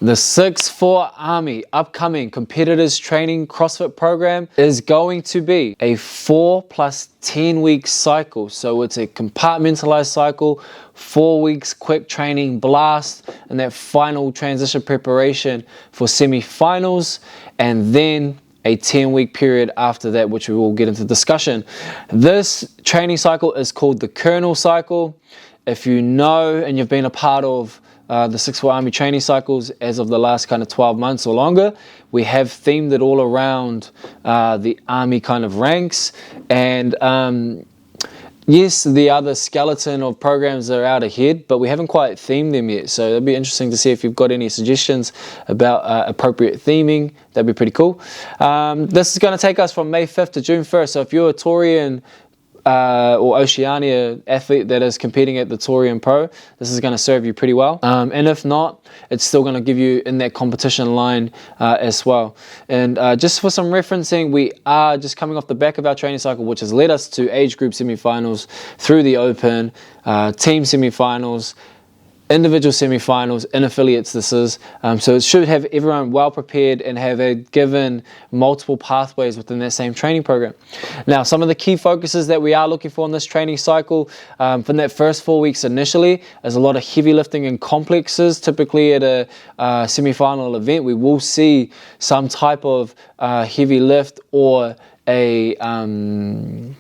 The 6-4 Army upcoming competitors training CrossFit program is going to be a 4 plus 10 week cycle. So it's a compartmentalized cycle, 4 weeks quick training blast, and that final transition preparation for semi-finals, and then a 10-week period after that, which we will get into discussion. This training cycle is called the Kernel cycle. If you know and you've been a part of the 6-4 Army training cycles as of the last kind of 12 months or longer, we have themed it all around the Army kind of ranks. And yes, the other skeleton of programs are out ahead, but we haven't quite themed them yet. So it'll be interesting to see if you've got any suggestions about appropriate theming. That'd be pretty cool. This is going to take us from May 5th to June 1st. So if you're a Taurian or Oceania athlete that is competing at the Taurian Pro, this is going to serve you pretty well. And if not, it's still going to give you in that competition line as well. And just for some referencing, we are just coming off the back of our training cycle, which has led us to age group semi-finals, through the Open, team semi-finals, individual semi-finals, in affiliates this is. So it should have everyone well prepared and have given multiple pathways within that same training program. Now, some of the key focuses that we are looking for in this training cycle from that first 4 weeks initially is a lot of heavy lifting and complexes. Typically at a semi-final event, we will see some type of heavy lift or an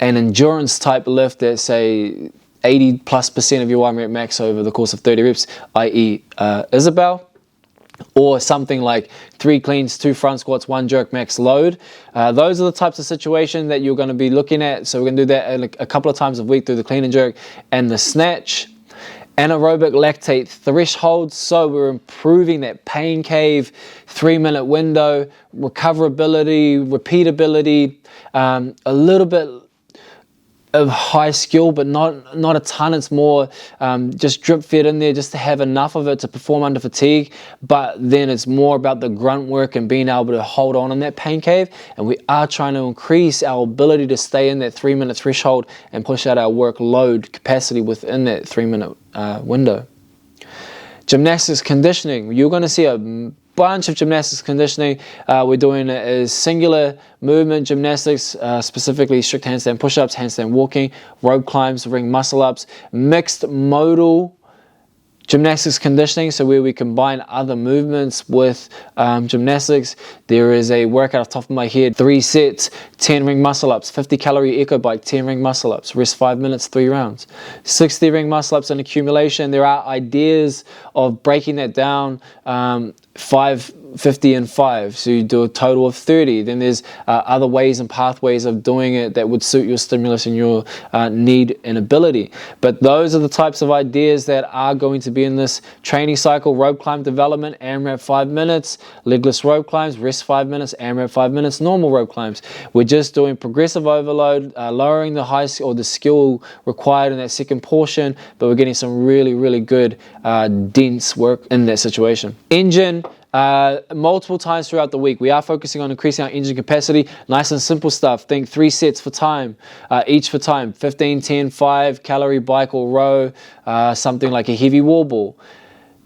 endurance type lift that, say, 80+% of your 1 rep max over the course of 30 reps, i.e. Isabel, or something like 3 cleans, 2 front squats, 1 jerk max load. Those are the types of situations that you're going to be looking at. So we're going to do that a couple of times a week through the clean and jerk and the snatch. Anaerobic lactate thresholds, so we're improving that pain cave 3-minute window, recoverability, repeatability, a little bit of high skill, but not a ton. It's more just drip fed in there just to have enough of it to perform under fatigue. But then it's more about the grunt work and being able to hold on in that pain cave. And we are trying to increase our ability to stay in that 3-minute threshold and push out our workload capacity within that 3-minute window. Gymnastics conditioning. You're going to see a bunch of gymnastics conditioning. We're doing it as singular movement gymnastics, specifically strict handstand push-ups, handstand walking, rope climbs, ring muscle-ups, mixed modal gymnastics conditioning, so where we combine other movements with gymnastics. There is a workout off the top of my head, 3 sets, 10 ring muscle-ups, 50 calorie eco bike, 10 ring muscle-ups, rest 5 minutes, 3 rounds, 60 ring muscle-ups in accumulation. There are ideas of breaking that down, 5, 50 and 5, so you do a total of 30. Then there's other ways and pathways of doing it that would suit your stimulus and your need and ability. But those are the types of ideas that are going to be in this training cycle. Rope climb development, AMRAP 5 minutes, legless rope climbs, rest 5 minutes, AMRAP 5 minutes, normal rope climbs. We're just doing progressive overload, lowering the the skill required in that second portion, but we're getting some really good dense work in that situation. Engine, multiple times throughout the week. We are focusing on increasing our engine capacity. Nice and simple stuff. Think 3 sets for time, each for time. 15, 10, 5 calorie bike or row, something like a heavy wall ball.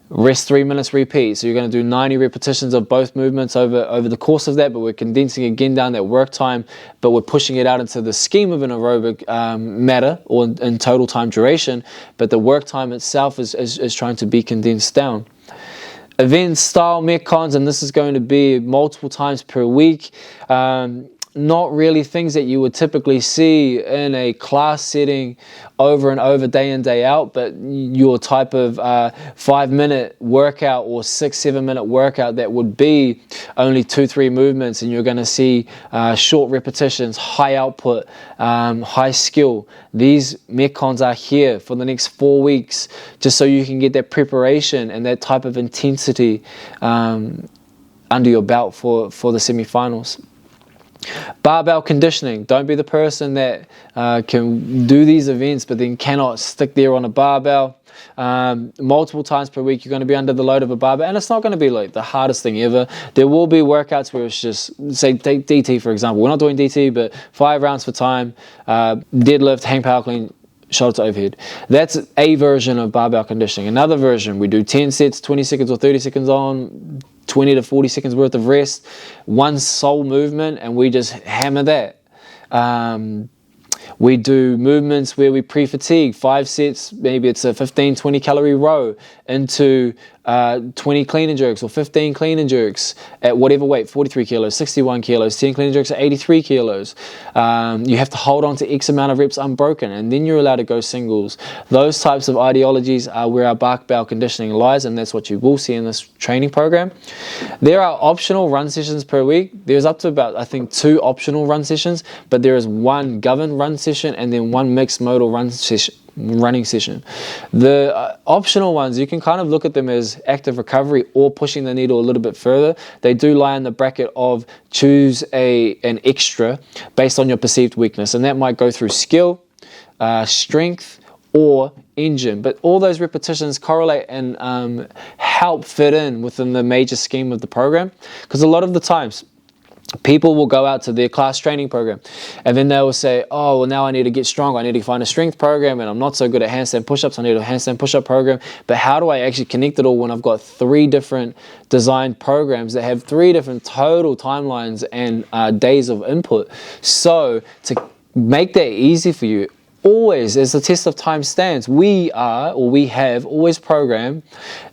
Rest 3 minutes, repeat. So you're going to do 90 repetitions of both movements over the course of that, but we're condensing again down that work time, but we're pushing it out into the scheme of an aerobic matter or in total time duration, but the work time itself is trying to be condensed down. Event style metcons, and this is going to be multiple times per week. Not really things that you would typically see in a class setting over and over, day in, day out, but your type of 5-minute workout or 6-7 minute workout that would be only 2-3 movements, and you're going to see short repetitions, high output, high skill. These metcons are here for the next 4 weeks, just so you can get that preparation and that type of intensity under your belt for the semi-finals. Barbell conditioning. Don't be the person that can do these events but then cannot stick there on a barbell. Multiple times per week you're going to be under the load of a barbell, and it's not going to be like the hardest thing ever. There will be workouts where it's just, say, take DT for example. We're not doing DT, but 5 rounds for time, deadlift, hang power clean, shoulder to overhead. That's a version of barbell conditioning. Another version, we do 10 sets, 20 seconds or 30 seconds on, 20 to 40 seconds worth of rest, one sole movement, and we just hammer that. We do movements where we pre-fatigue, 5 sets, maybe it's a 15, 20 calorie row into 20 clean and jerks or 15 clean and jerks at whatever weight, 43 kilos, 61 kilos, 10 clean and jerks at 83 kilos. You have to hold on to X amount of reps unbroken, and then you're allowed to go singles. Those types of ideologies are where our barbell conditioning lies, and that's what you will see in this training program. There are optional run sessions per week. There's up to about, I think, 2 optional run sessions, but there is 1 governed run session and then 1 mixed modal running session. The optional ones, you can kind of look at them as active recovery or pushing the needle a little bit further. They do lie in the bracket of choose an extra based on your perceived weakness, and that might go through skill, strength, or engine. But all those repetitions correlate and help fit in within the major scheme of the program, because a lot of the times people will go out to their class training program and then they will say, oh, well, now I need to get strong. I need to find a strength program, and I'm not so good at handstand push-ups. I need a handstand push-up program. But how do I actually connect it all when I've got 3 different designed programs that have 3 different total timelines and days of input? So to make that easy for you, always, as the test of time stands, we have always programmed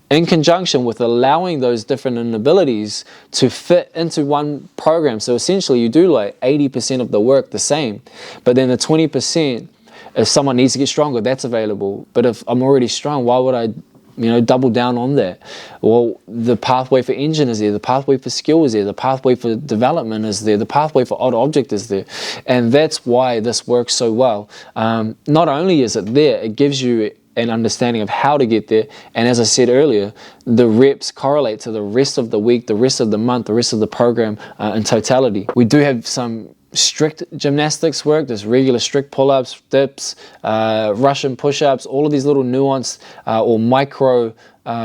in conjunction with allowing those different inabilities to fit into one program. So essentially you do like 80% of the work the same, but then the 20%, if someone needs to get stronger, that's available. But if I'm already strong, why would I double down on that? Well, the pathway for engine is there, the pathway for skill is there, the pathway for development is there, the pathway for odd object is there. And that's why this works so well. Not only is it there, it gives you an understanding of how to get there. And as I said earlier, the reps correlate to the rest of the week, the rest of the month, the rest of the program in totality. We do have some strict gymnastics work. There's regular strict pull-ups, dips, Russian push-ups, all of these little nuanced or micro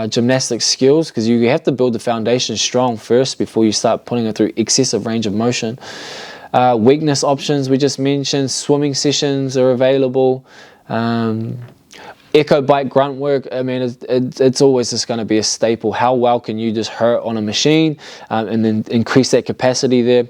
gymnastic skills, because you have to build the foundation strong first before you start putting it through excessive range of motion. Weakness options we just mentioned, swimming sessions are available. Echo bike grunt work, I mean, it's always just going to be a staple. How well can you just hurt on a machine and then increase that capacity there?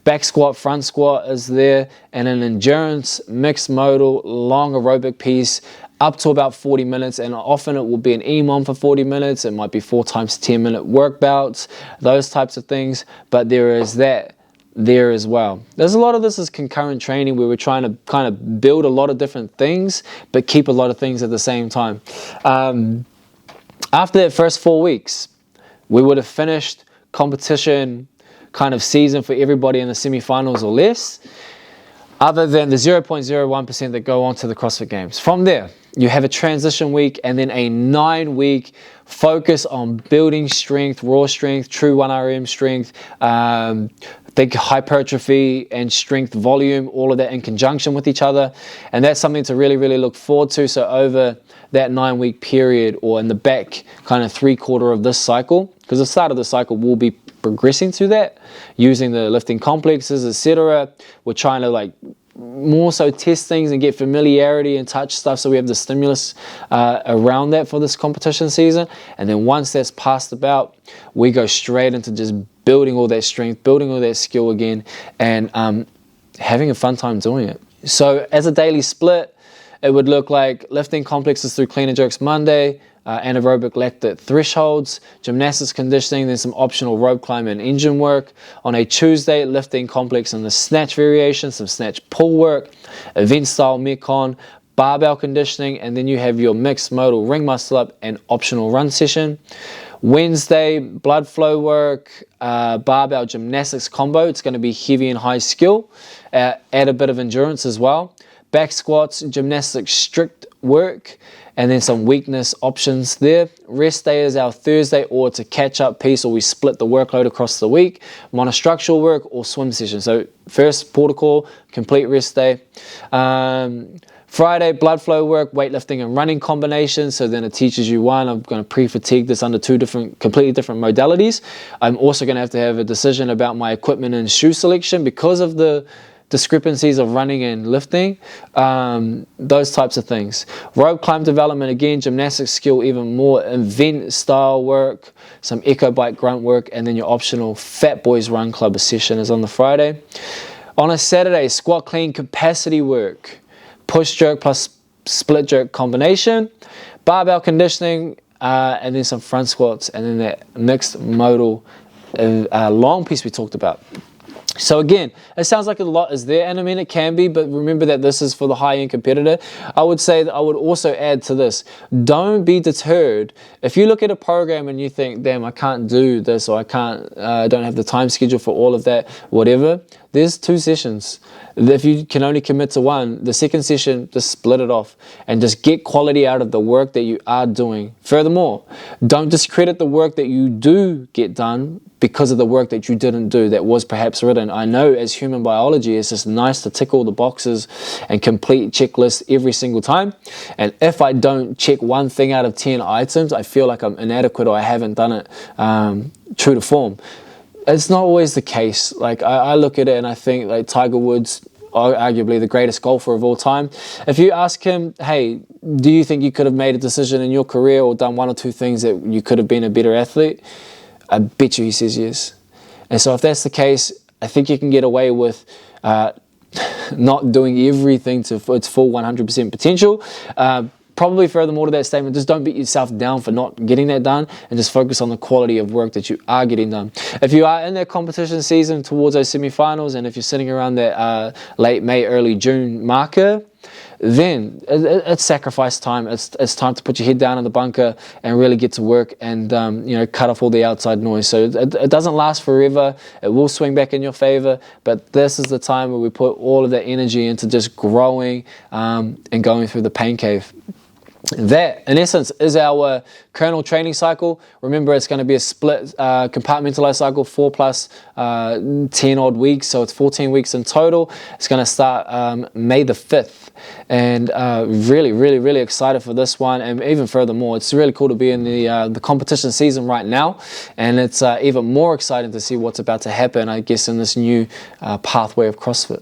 Back squat, front squat is there, and an endurance, mixed modal, long aerobic piece, up to about 40 minutes, and often it will be an EMOM for 40 minutes. It might be 4 times 10-minute work bouts, those types of things, but there is that there as well. There's a lot of this is concurrent training where we're trying to kind of build a lot of different things but keep a lot of things at the same time. After that first 4 weeks, we would have finished competition kind of season for everybody in the semi-finals or less, other than the 0.01% that go on to the CrossFit Games. From there, you have a transition week and then a 9-week focus on building strength, raw strength, true 1RM strength, big hypertrophy and strength volume, all of that in conjunction with each other. And that's something to really, really look forward to. So over that 9-week period, or in the back kind of 3/4 of this cycle, because the start of the cycle will be progressing to that, using the lifting complexes, etc. We're trying to like more so test things and get familiarity and touch stuff, so we have the stimulus around that for this competition season. And then once that's passed about, we go straight into just building all that strength, building all that skill again, and having a fun time doing it. So as a daily split, it would look like lifting complexes through clean and jerks Monday, anaerobic lactate thresholds, gymnastics conditioning, then some optional rope climb and engine work. On a Tuesday, lifting complex and the snatch variation, some snatch pull work, event style metcon, barbell conditioning, and then you have your mixed modal ring muscle up and optional run session. Wednesday, blood flow work, barbell gymnastics combo. It's going to be heavy and high skill, add a bit of endurance as well. Back squats, gymnastics strict work, and then some weakness options there. Rest day is our Thursday, or it's a catch-up piece, or we split the workload across the week. Monostructural work or swim session. So first protocol, complete rest day. Friday, blood flow work, weightlifting and running combinations. So then it teaches you one, I'm going to pre-fatigue this under 2 completely different modalities. I'm also going to have a decision about my equipment and shoe selection because of the discrepancies of running and lifting, those types of things. Rope climb development, again, gymnastics skill even more, event style work, some echo bike grunt work, and then your optional Fat Boys Run Club session is on the Friday. On a Saturday, squat clean capacity work, push jerk plus split jerk combination, barbell conditioning, and then some front squats, and then that mixed modal long piece we talked about. So again, it sounds like a lot is there, and I mean it can be, but remember that this is for the high-end competitor. I would say that I would also add to this, don't be deterred. If you look at a program and you think, damn, I can't do this, or I don't have the time schedule for all of that, whatever, there's 2 sessions. If you can only commit to one, the second session, just split it off and just get quality out of the work that you are doing. Furthermore, don't discredit the work that you do get done because of the work that you didn't do that was perhaps written. I know as human biology, it's just nice to tick all the boxes and complete checklists every single time. And if I don't check one thing out of 10 items, I feel like I'm inadequate or I haven't done it true to form. It's not always the case. Like I look at it and I think like Tiger Woods, arguably the greatest golfer of all time. If you ask him, hey, do you think you could have made a decision in your career or done 1 or 2 things that you could have been a better athlete? I bet you he says yes. And so if that's the case, I think you can get away with not doing everything to its full 100% potential. Probably furthermore to that statement, just don't beat yourself down for not getting that done and just focus on the quality of work that you are getting done. If you are in that competition season towards those semi-finals, and if you're sitting around that late May, early June marker, then it's sacrifice time. It's time to put your head down in the bunker and really get to work and cut off all the outside noise. So it doesn't last forever. It will swing back in your favor, but this is the time where we put all of that energy into just growing and going through the pain cave. That, in essence, is our kernel training cycle. Remember, it's going to be a split compartmentalized cycle, 4 plus 10 odd weeks, so it's 14 weeks in total. It's going to start May the 5th, and really excited for this one. And even furthermore, it's really cool to be in the competition season right now, and it's even more exciting to see what's about to happen, I guess, in this new pathway of CrossFit.